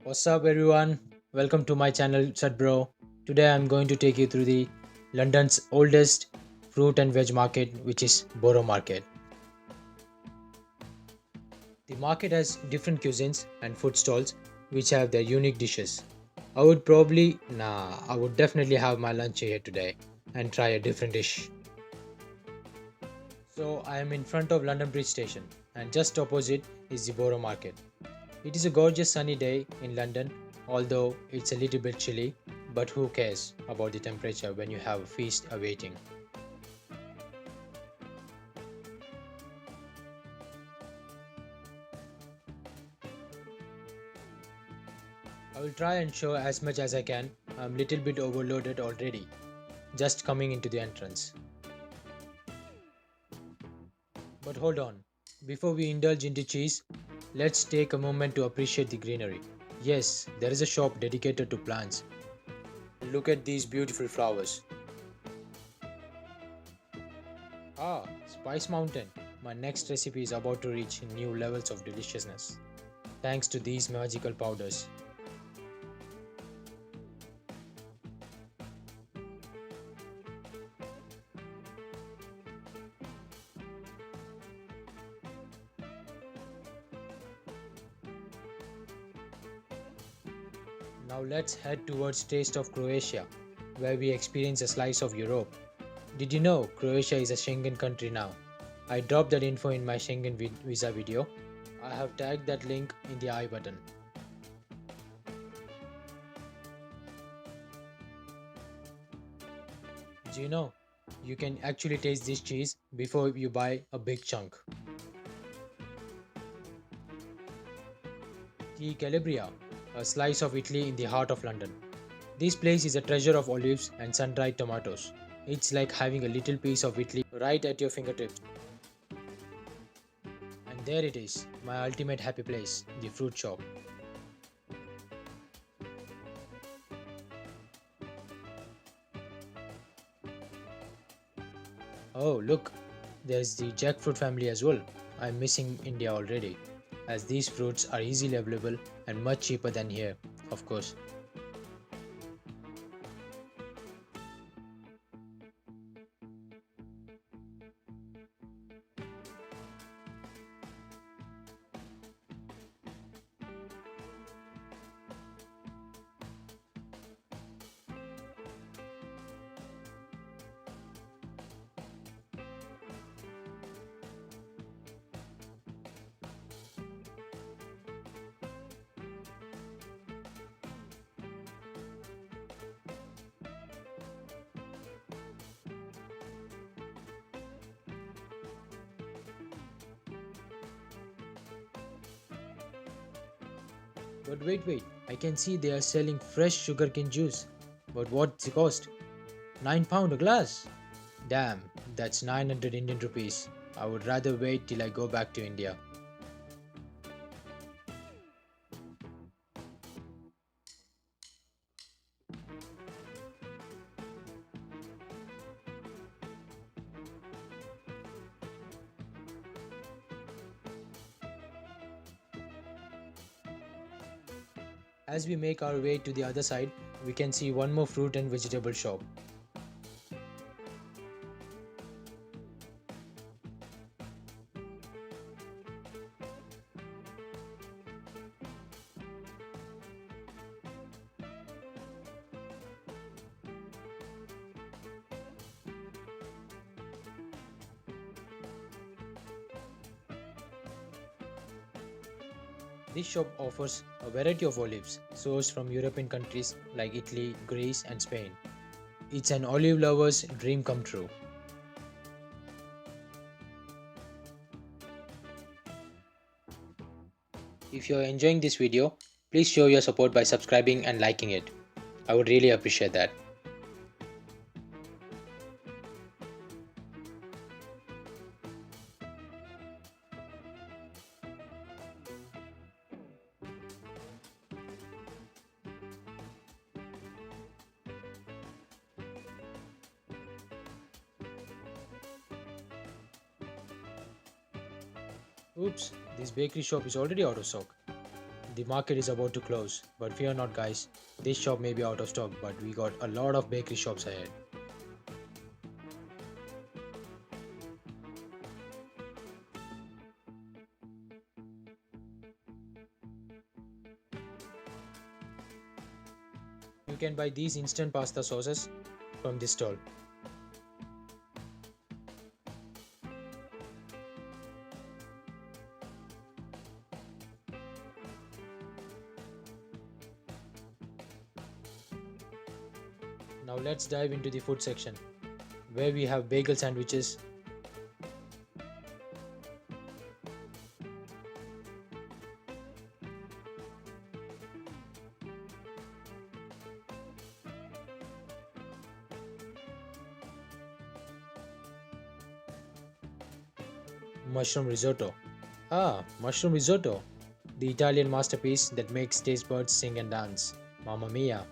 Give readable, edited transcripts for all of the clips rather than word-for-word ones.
What's up, everyone? Welcome to my channel, Bro. Today I'm going to take you through the London's oldest fruit and veg market, which is Borough Market. The market has different cuisines and food stalls which have their unique dishes. I would definitely have my lunch here today and try a different dish. So I am in front of London Bridge Station, and just opposite is the Borough Market. It is a gorgeous sunny day in London, although it's a little bit chilly, but who cares about the temperature when you have a feast awaiting? I will try and show as much as I can. I'm a little bit overloaded already, just coming into the entrance. But hold on, before we indulge into cheese, let's take a moment to appreciate the greenery. Yes, there is a shop dedicated to plants. Look at these beautiful flowers. Ah, Spice Mountain. My next recipe is about to reach new levels of deliciousness thanks to these magical powders. Now let's head towards Taste of Croatia, where we experience a slice of Europe. Did you know Croatia is a Schengen country now? I dropped that info in my Schengen visa video. I have tagged that link in the I button. Do you know? You can actually taste this cheese before you buy a big chunk. The Calabria, a slice of Italy in the heart of London. This place is a treasure of olives and sun-dried tomatoes. It's like having a little piece of Italy right at your fingertips. And there it is, my ultimate happy place, the fruit shop. Oh, look, there's the jackfruit family as well. I'm missing India already, as these fruits are easily available and much cheaper than here, of course. But wait, I can see they are selling fresh sugarcane juice. But what's the cost? £9 a glass? Damn, that's 900 Indian rupees. I would rather wait till I go back to India. As we make our way to the other side, we can see one more fruit and vegetable shop. This shop offers a variety of olives sourced from European countries like Italy, Greece, and Spain. It's an olive lover's dream come true. If you're enjoying this video, please show your support by subscribing and liking it. I would really appreciate that. Oops, this bakery shop is already out of stock. The market is about to close, but fear not, guys. This shop may be out of stock, but we got a lot of bakery shops ahead. You can buy these instant pasta sauces from this stall. Now let's dive into the food section, where we have bagel sandwiches, mushroom risotto. Mushroom risotto, the Italian masterpiece that makes taste buds sing and dance. Mamma mia!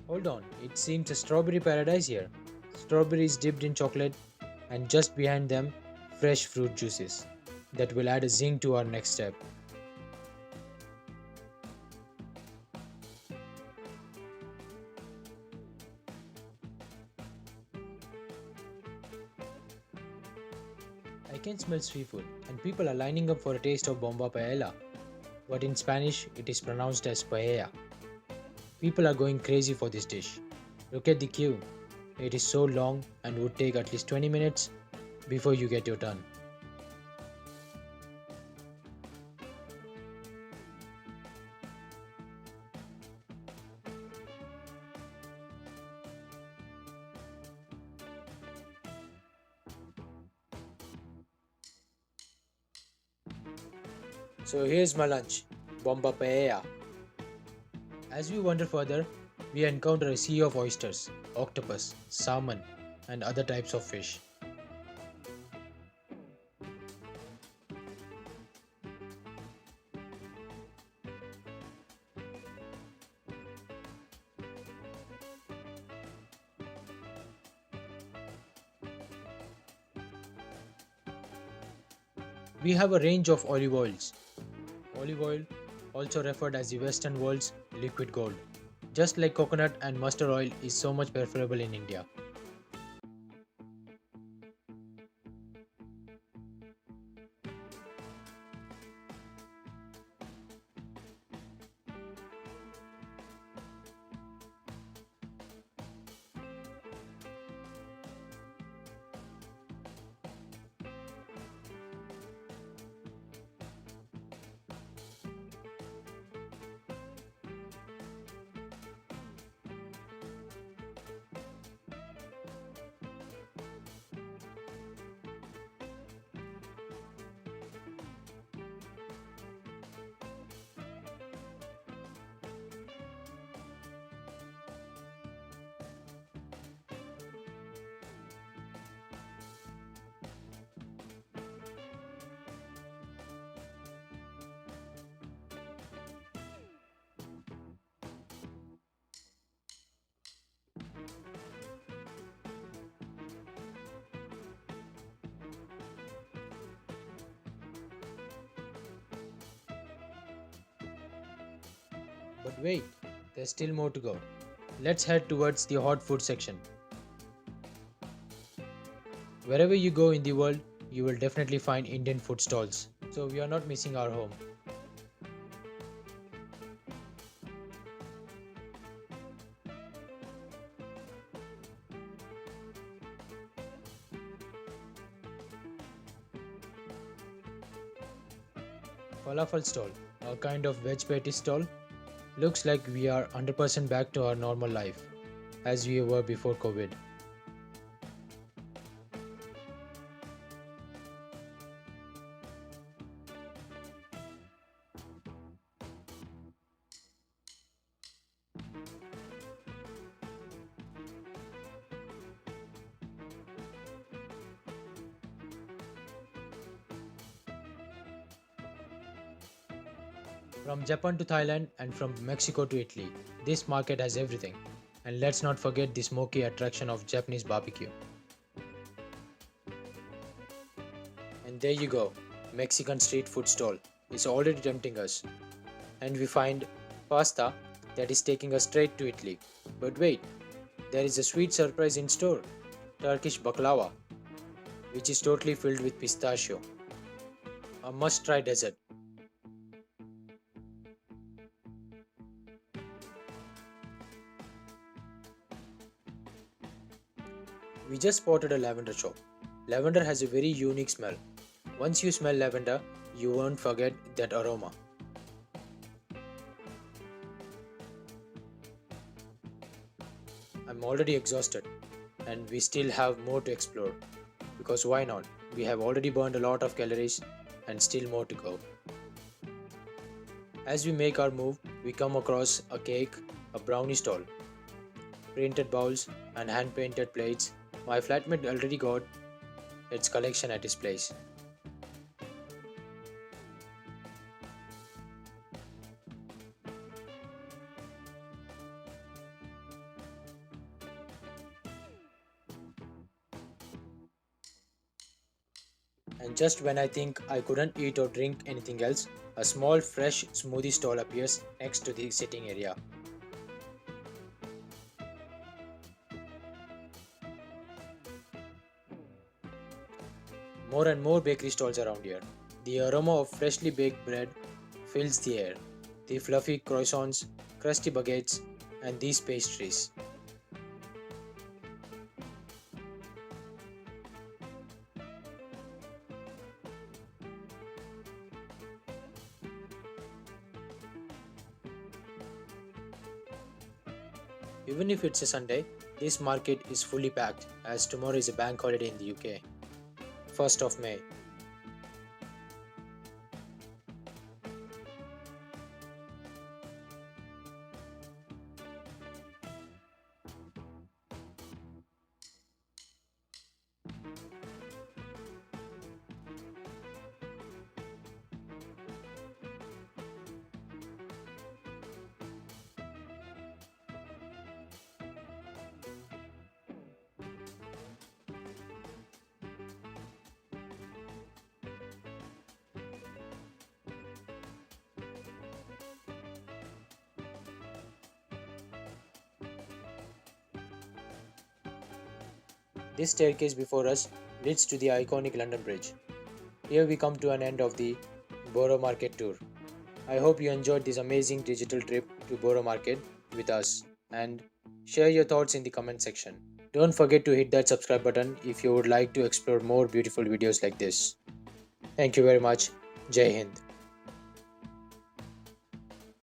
Hold on, it seems a strawberry paradise here. Strawberries dipped in chocolate, and just behind them, fresh fruit juices that will add a zing to our next step. I can smell seafood, and people are lining up for a taste of bomba paella, but in Spanish it is pronounced as paella. People are going crazy for this dish. Look at the queue. It is so long and would take at least 20 minutes before you get your turn. So here's my lunch, bomba paella. As we wander further, we encounter a sea of oysters, octopus, salmon, and other types of fish. We have a range of olive oils. Olive oil, also referred as the Western world's liquid gold, just like coconut and mustard oil, is so much preferable in India. But wait, there's still more to go. Let's head towards the hot food section. Wherever you go in the world, you will definitely find Indian food stalls. So we are not missing our home. Falafel stall, a kind of veg patty stall. Looks like we are 100% back to our normal life, as we were before COVID. From Japan to Thailand and from Mexico to Italy, this market has everything. And let's not forget the smoky attraction of Japanese barbecue. And there you go, Mexican street food stall is already tempting us. And we find pasta that is taking us straight to Italy. But wait, there is a sweet surprise in store, Turkish baklava, which is totally filled with pistachio. A must try dessert. We just spotted a lavender shop. Lavender has a very unique smell. Once you smell lavender, you won't forget that aroma. I'm already exhausted, and we still have more to explore. Because why not? We have already burned a lot of calories and still more to go. As we make our move, we come across a cake, a brownie stall, printed bowls, and hand painted plates. My flatmate already got its collection at his place. And just when I think I couldn't eat or drink anything else, a small fresh smoothie stall appears next to the sitting area. More and more bakery stalls around here. The aroma of freshly baked bread fills the air. The fluffy croissants, crusty baguettes, and these pastries. Even if it's a Sunday, this market is fully packed as tomorrow is a bank holiday in the UK, 1st of May. This staircase before us leads to the iconic London Bridge. Here we come to an end of the Borough Market tour. I hope you enjoyed this amazing digital trip to Borough Market with us and share your thoughts in the comment section. Don't forget to hit that subscribe button if you would like to explore more beautiful videos like this. Thank you very much. Jai Hind.